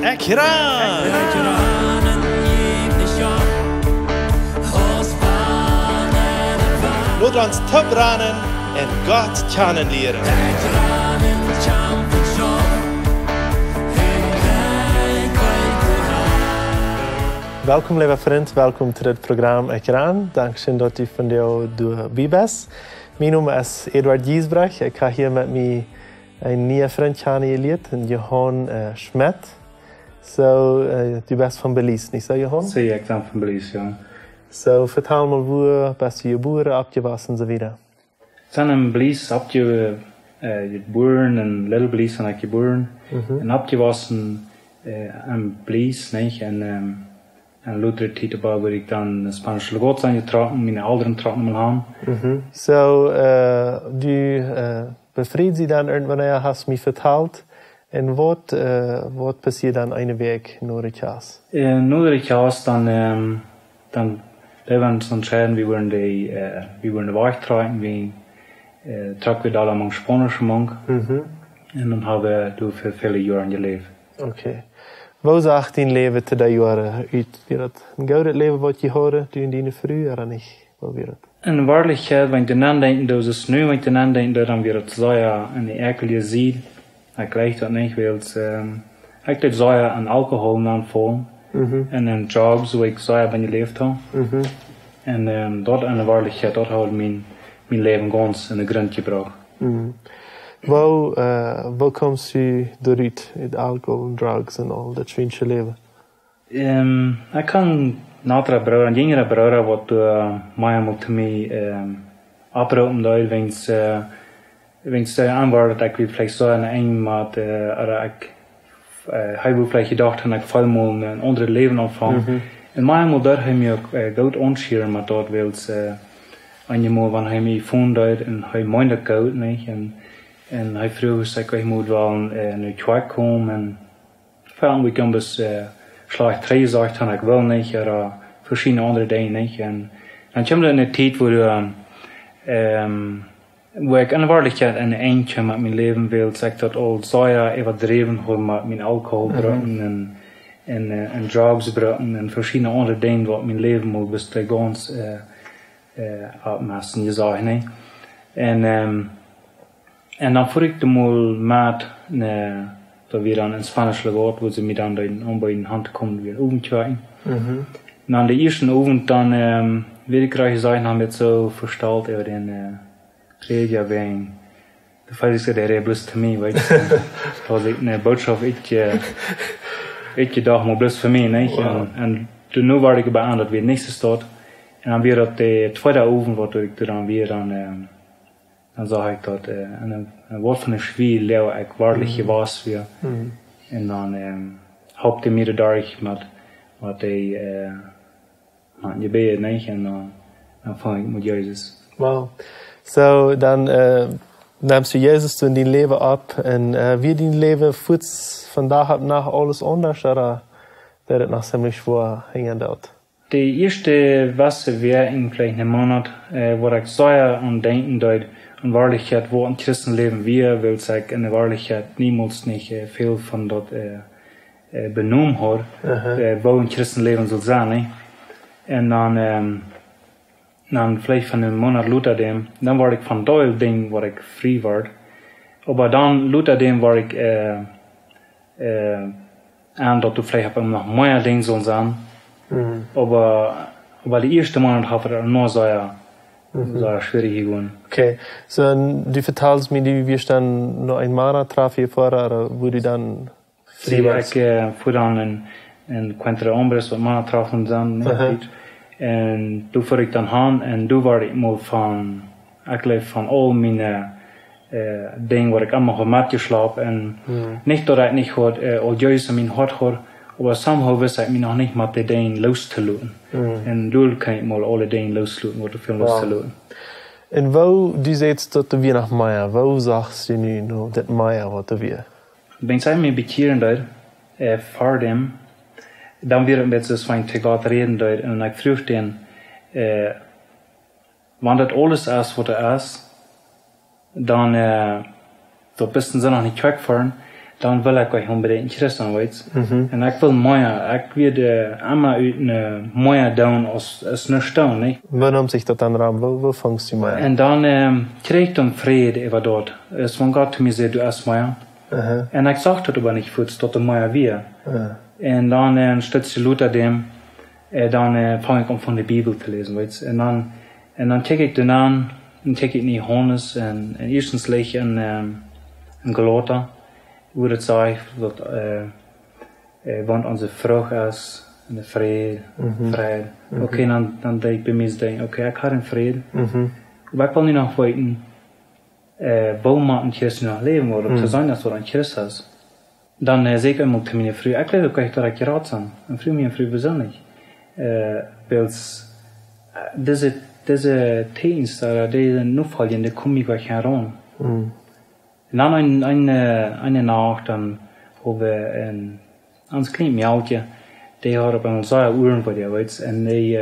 Ekran! Laat ons te branen en God kennenleren. Welkom, lieve vriend. Welkom to dit programma Ekran. Dankzij dat u vandaag bij bent. Mijn naam is Eduard Giesbrecht. Ik ga hier met mij een nieuwe vriend kennengelernt, Johan Schmidt. Du bent van Belize, niet zo, Johan? Ja, ik ben van Belize, ja. Vertel me, waar ben je geboren, opgewassen en zo verder? Ik ben in Belize geboren, in Little Belize ben ik geboren. En opgewassen in Belize, nee, en later tijd waar ik dan Spanische legaat zijn getrokken, mijn ouderen trokken me aan. Du bevrijd je dan irgendwann, hast me verteld. En wat passiert dan een week na het jas? Na het jas, dan hebben we ons entscheiden, we willen de weg trekken, we trekken we daar among Spanische monk. En dan hebben we voor vele jaren geleefd. Oké. Hoe zag je leven te die jaren uit? Weer het een gouden leven wat je hoorde toen die vroeger en niet? Hoe weer het? In waarlijkheid, wanneer ik dan denken, dat is nu, wanneer ik dan denken, dan weer het zoja en de eikelige ziel. Ik krijg dat niet, want ik heb zoja en alcohol aanvallen. En een job, zo ik zoja ben geleefd heb. En dat in de waarlijkheid, dat houdt mijn leven gans in de grond gebracht. Waar komt u eruit, het alcohol, drugs en al dat vriendje leven? Ik kan een jongere broer, wat mij moet mij oproepen, dat wens aanwaarde dat ik weer vielleicht zo in een maat, hij wil vielleicht gedacht en ik val moet een ander leven ontvangen. En mij moet daar hij me ook goed onscheren, maar dat wil aan je moet, wanneer hij me vond uit en hij meende goed, niet? En hij vroeg zich, ik moet wel naar kwak komen en van we kunnen dus slag 3 zegt en ik wil niet, er verschillende andere dingen niet. En dan komt er een tijd waar ik in de waarlijkheid in een eindje met mijn leven wil, zeg dat al zoja even dreven hoor met mijn alcoholbruiken en drugsbruiken en verschillende andere dingen wat mijn leven moet bestrijden afmessen, je zag niet. En dan voer ik de moel maat, dat we dan in Spanisch legaat, waar ze me dan bij de hand komen weer overtwijken. En aan de eerste avond dan, weet ik graag gezegd, dan werd zo versteld over den Kredia wegen. De feitelijke der rebels te mij, weet je. Als ik een boodschap ik dag maar blus voor mij, nee. En toen nu waar ik bij aan dat weer niks staat. En dan weer dat de tweede avond wat ik dan weer dan zag ik dat een woord van een schwier leeuw ik waarlijk was weer. En dan hoopte hij me daar met wat hij je bent niet en dan vang ik met Jezus. Wow. Dan neemt je Jezus toen die leven op en wie die leven voedt vandaag op nacht alles anders of dat het nog ziemlich voor hingen dat? De eerste was weer in vielleicht een maand waar ik zoja aan denken dat in waarlijkheid waar een christenleven weer wil zeggen in de waarlijkheid niemals niet veel van dat benoemd hoor waar een christenleven zal zijn. Nee? En dan vielleicht van een maand later dan word ik van dat ding waar ik vrij word. Maar dan later waar ik aan dat du vielleicht nog meer dingen zal zijn. Maar de eerste maand had ik er nog zo schwierig geworden. Okay, du vertellst mir, du wirst dann noch ein Mana treffen vorher, wo du dann frei warst? Ich fuhr dann in Quintre Ombres, wat Mana treffen dann, en toen fuhr ich dann hin, en toen war ich mal ich von all meine dingen waar ik allemaal gemaakt geslapen en niet dat ik niet had al juist in mijn hart had, maar somehow wist ik me nog niet met de dingen los te laten. En toen kan ik mal alle dingen loslaten, wat er veel los te laten. En wo du zegt dat er weer nog meer, wo sagst du nu nog dat meer wat er weer? Ben zij me bekeren daar, voor hem, dan weer met zo'n zwijn te God reden daar en ik vroeg den, wanneer dat alles is wat er is, dan bist du noch nicht weggefahren, dan wil ik unbedingt christen weet. En ik wil meer, ik wil allemaal uit een meer doen als een staan, niet? Waarom zich dat dan raam? Wo vangst du mehr? En dan kreeg ik dan vrede over dat. Es van Gott mir zei, du ist meer. En ik zag dat aber nicht voets tot de meer weer. En dan stütze Luther dem, dan fange ik om van de Bibel te lezen, weet. En dan kijk ik dan aan, en kijk ik naar Johannes en eerstens leeg in Galater, wo het zegt dat want onze vrucht is en de vrede. Oké, dan denk ik bij mij, oké, ik heb een vrede. Maar ik wil nu nog weten, wo man een Christen nog leven wordt, om te zijn dat we een Christen is. Dan zeg ik eenmaal te mijn vrouw, ik leef ook dat ik raad zijn. En vrouw mijn vrouw bezinnig. Wels, deze teens, deze nuvallen, die kom ik wel gaan rond. En dan eine Nacht, dan hebben we een klein meldje, die had op een zeer uren voor die, weet. En die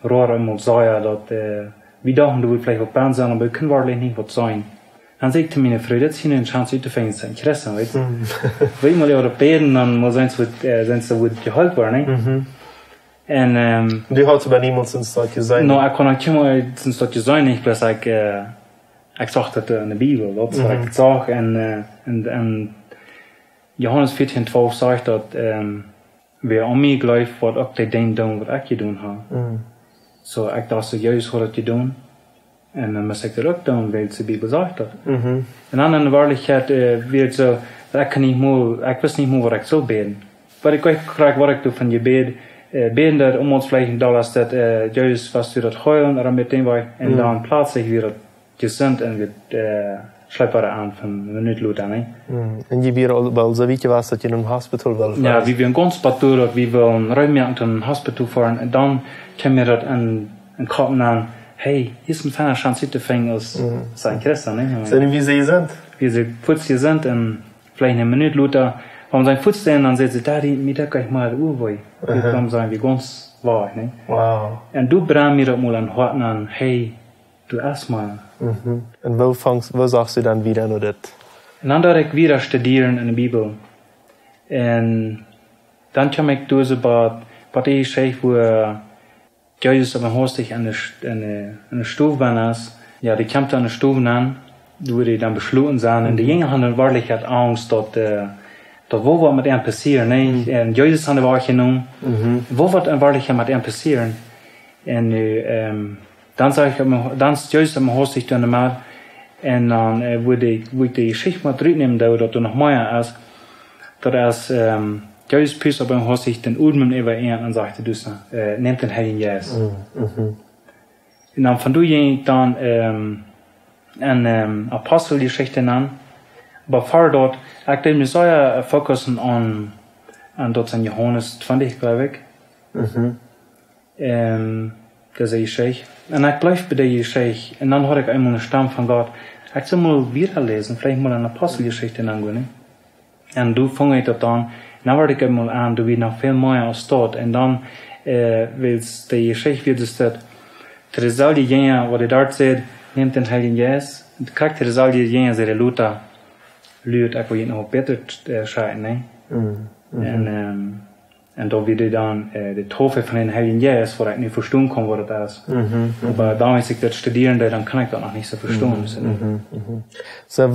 roer eenmaal zeer dat, wie dachten, dat we vielleicht op baan zijn, maar we kunnen waarlijk niet wat zijn. Dan zei ik te mijn vrouw, dit is hier een chance uit te vinden, zijn Christen, weet. Weet maar, die beden, dan zijn ze goed geholpen worden, en du houdt bij niemand zijn stadje zijn? Nou, ik kon ook helemaal zijn stadje zijn, niet, plus ik zag dat in de Bibel, dat is wat ik zag, en Johannes 14:12 zegt dat wie aan mij gelooft, wat ook die dingen doen wat ik je doen heb. Zo, ik dacht juist wat je doen, en dan moest ik dat ook doen, weil de Bibel zegt dat. En dan in de waarlijkheid werd zo, ik wist niet meer wat ik zou beden. Maar ik krijg wat ik doe van je bed, beden dat om ons vliegen, dat is dat juist was je dat gooien, er meteen bij, en dan plaats ik weer dat gezond en weer schlepperen aan van een minuut lood aan. En je weer wel zo weet je was dat je in een hospital wil? Ja, wie we een gonspatour, of wie we een ruimte in een hospital varen, en dan kan je dat een koppen aan, hey, hier is een fijne chance te vinden als zijn christen. Zijn wie ze zijn? Wie ze voets gezond en vielleicht een minuut lood daar, om zijn voet staan, dan zegt ze, daar met dat kan ik maar oerwooi. Dan zijn we gons waar, nee? Wow. En du breng mir dat mal an Horten an, hey, du erstmal. En wo sagst du dann wieder nur das? En dan dat ik weer studieren in de Bibel. En dan kwam ik door wat ik zei, wo Jezus op een hoostig aan de stoel was. Ja, die kwam aan de stoel aan, door die dan besloten zijn. En de jongen hadden waarlijk had angst dat wo wat met hem passeren, nee? En Jezus hadden we genomen. Wo wat waarlijk met hem passeren. En nu, dan zei ik, dan is Jezus op mijn hoofd toen de maat. En dan wil ik die geschichte maar terugnemen, dat er nog meer is. Dat als Jezus puist op mijn hoofd den Udmen over en zegt dus, neemt den Heilige Geist. En dan van doe je dan een apostelgeschichte aan. Maar voor dat, ik denk, we zouden focussen aan dat in Johannes 20, geloof ik. Dat is Sheikh. En ik blijf bij die Sheikh. En dan hoor ik eenmaal een stem van God. Ik zal mal weer lezen, vielleicht mal een apostelgeschichte aangaan. En toen vang ik dat aan. En dan word ik eenmaal aan, doe je nog veel meer als dat. En dan wil die Sheikh weer dus dat. Er is al die dingen, wat hij daar zegt, neemt den Heiligen Geist. En krijgt er is al die dingen, zei Luther. Luurt, ik wil je nog beter scheiden, nee? En dan weer dan de Taufe von den Heiligen Geist, waar ik niet verstaan kon wat het is. Maar daarom ik dat studieren, dan kan ik dat nog niet zo verstaan. So,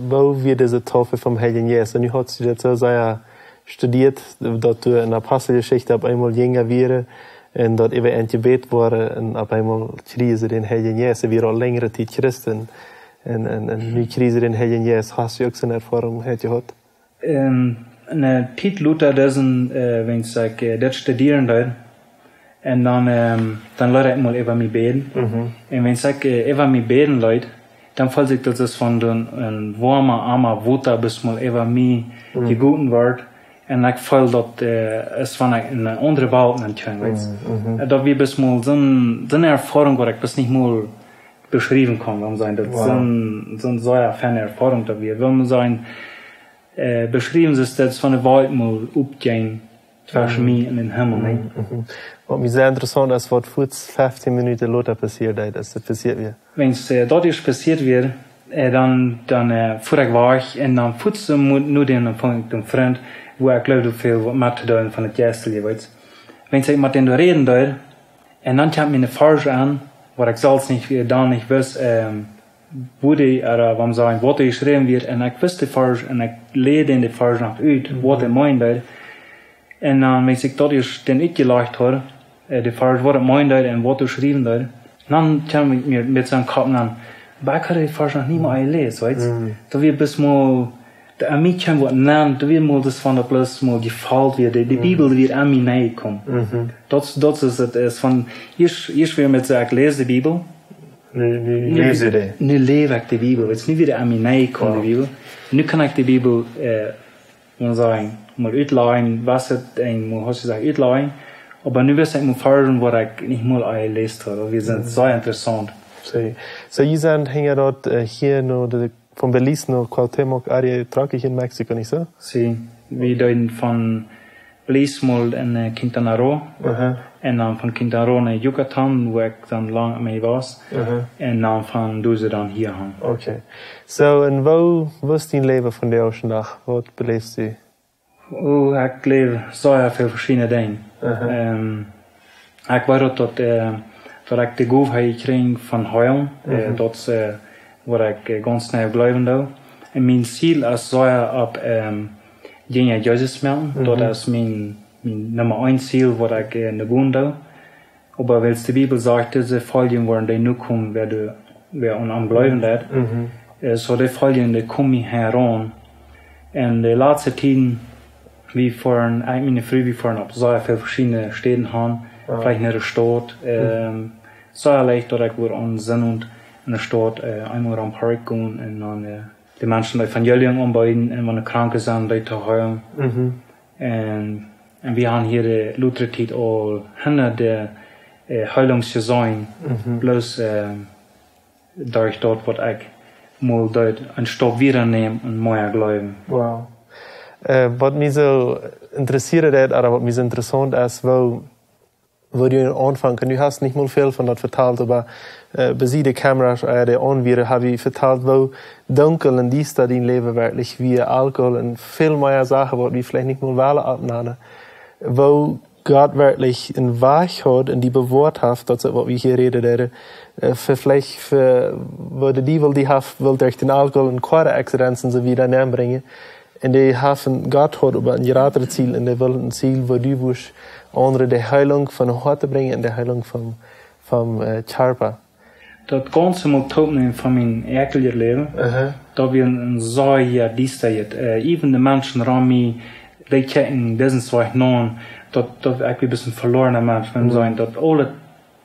wo wird diese Taufe vom Heiligen Geist? Und du hast das so sehr studiert, dass du in der Apostelgeschichte auf einmal jünger wäre, und dort über ein Gebet war, und auf einmal kriegen den Heiligen Geist, wir auch längere Zeit Christen. En nu kriegen den Heiligen Geist. Hast du auch so eine Erfahrung gehabt? Een tijd Luther, dat is wenn ik dat studeren deed. En dan leid ik mal over mij beden. En wenn ik over mij beden leid, dan voelt ik dat het van een warme, arme water bis mal over mij gegoten wordt. En ik voel dat het van een andere bouw natuurlijk. Dat we bis mal zo'n ervaring waar ik bis niet meer beschrijven kan. Waarom zijn dat zo'n zeer fijne ervaring dat we. Waarom zijn beschrijven ze dat van de wereld mal opgaan zwischen mij en den Himmel. Wat mij sehr interessant ist, wat voor 15 Minuten Luther passiert ist, das passiert wird. Wenn es dort ist passiert wird, dan voer ik weg en dan voedsel moet nu dan van een vriend, waar ik geloof veel wat met te doen van het juiste leven. Wenn ik met hen reden daar, en dan komt me een farge aan, waar ik zelfs dan niet wist, wo die, wat sagen, wat er geschreven wird, en ik wist de farge, en ik leerde in de farge nog uit, wat hij meende. En dan, wenn ik dat eerst den uitgelegd had, de farge, wat het meende, en wat er geschreven had, dan kwam ik mir met zo'n kop aan, maar ik had die farge nog niet meer gelezen, weet je. Dat weer best mal, de aan mij kwam wat naam, dat weer mal das van dat plus mal gefalt weer, de Bibel weer aan mij nee komt. Dat is het, is van, eerst weer met zo'n, ik lees de Bibel, nu leef ik de Bibel. Het is nu weer aan mij nee komt, de Bibel. Nu kan ik de Bibel, sagen, mal uitleggen, was het, en mal, hast du gesagt, uitleggen. Aber nu wist ik me fargen, wat ik niet meer gelezen had. Wir sind sehr interessant. So, je zijn hingen dat hier naar van Belize naar Cuauhtémoc area trok in Mexico, niet zo? Sí, we doen van Belize mal in Quintana Roo. En dan van Quintana Roo naar Yucatan, waar ik dan lang mee was. En dan van doen ze dan hier gaan. Oké. So, en wat was die leven van de eerste dag? Wat beleefd u? Oh, ik leef zeer veel verschillende dingen. Ik weet dat ik de goedheid kreeg van huilen. Dat is wat ik ganz snel blijven doe. En mijn ziel is zeer op dingen Jezus melden. Dat is mijn nummer 1 ziel wat ik in de boen doe. Maar als de Bibel zegt, deze volgen worden die nu komen, weer aan blijven dat. So die volgen die komen heran. En de laatste tijden, wie fahren, meine Frau, wir fahren auf sehr viele verschiedene Städten haben, vielleicht in der Stadt, sehr leicht, dass ich an Sinn und in der Stadt einmal am Park gehen und dann die Menschen die Evangelium anbieten und wenn die Kranke sind, die zu heilen. Und wir haben hier die Lutherität all hinter der Heilungssaison, bloß durch dort, was ich mal dort einen Stopp wieder nehmen und mehr glauben. Wow. Wat mij zo interessiert hat, oder wat mij zo interessant ist, wo du anfangen. Du hast nicht mal viel von das vertelt, aber bei die Kameras, die Anwirre, habe ich vertelt, wo dunkel in dies da dein Leben wirklich wie Alkohol und viel mehr Sachen, was wir vielleicht nicht mal wollen abnehmen. Wo Gott wirklich in Wahrheit hat und die bewahrt hat, das ist, was wir hier reden, wo der Diebel die hat, will durch den Alkohol und Quare-Exzellenzen so wieder bringen. En die hebben Gott hat über ein gerater Ziel, en die willen een Ziel, wo du willst, andere die Heilung von der Harte bringen und die Heilung vom Charpa. Dat ganze moet opnemen van mijn eigen leven, dat we een zaaier diestijd. Even de mensen rond mij, die kijken deze zwei naam, dat ik een beetje verloren mens ben zijn, dat alle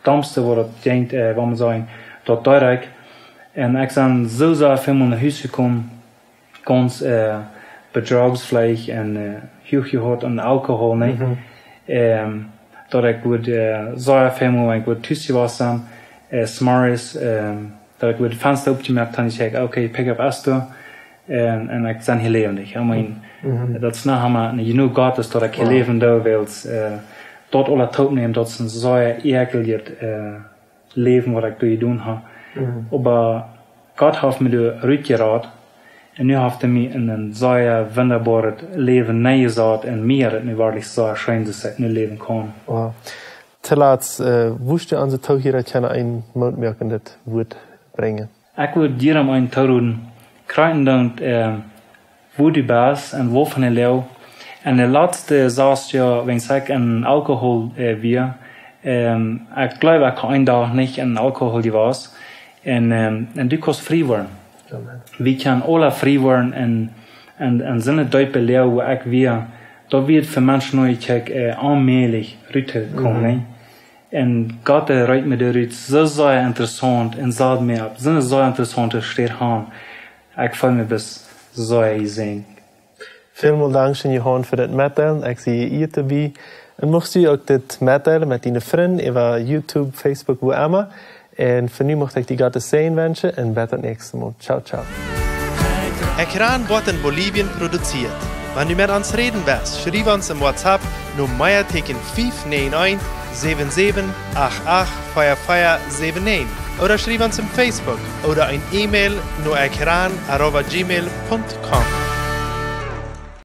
damste wat het denkt, wat we zijn, dat duidelijk. En ik ben zo veel naar huis gekomen, ganz bedrijfsvlees en gehad aan alcohol, nee. Dat ik zeer veel ik tussen was aan, smarts, dat ik het venster opgemerkt had en zei, oké, pick up Esther, en ik ben heel levendig. I mean, dat is nou maar genoeg God is dat ik heel levendig wil, dat alle top nemen, dat is een zeer eerlijk leven wat ik door je doen heb. Maar God heeft me de uitgeraad. En nu heeft hij mij in een zeer wonderbaar leven neergezet en meer het nu waarlijk zeer schijn dat ik nu leven kan. Wow. Te laat, woest je onze toegier kunnen een moedmerk in dit woord brengen? Ik wil hierom een toedoen. Krijgen dan wo du bist en wo van de leeuw. En de laatste 6 jaar, wanneer ik in alcohol weer, ik geloof ik een dag niet in alcohol was. En du kannst vrij worden. We kunnen alle vrij worden en zijn duipe leeuw waar ik weer, dat wordt voor mensen nooit aanmelig uitgekomen. En God rijdt me eruit zo zeer interessant en zegt me op zo'n zeer interessante stad aan. Ik voel me best zeer gezien. Vielen Dank schön Johann für das Mitteilen. Ich sehe ihr dabei. Und möchtest du auch das mitteilen mit deinen Freunden über YouTube, Facebook, wo immer. Und für nun möchte ich dir Gottes Segen wünschen und bis zum nächsten Mal. Ciao, ciao. Ekran wird in Bolivien produziert. Wenn du mit uns reden willst, schreib uns im WhatsApp nur Meierteken 591 7788 oder schreib uns im Facebook oder ein E-Mail nur ekran@gmail.com.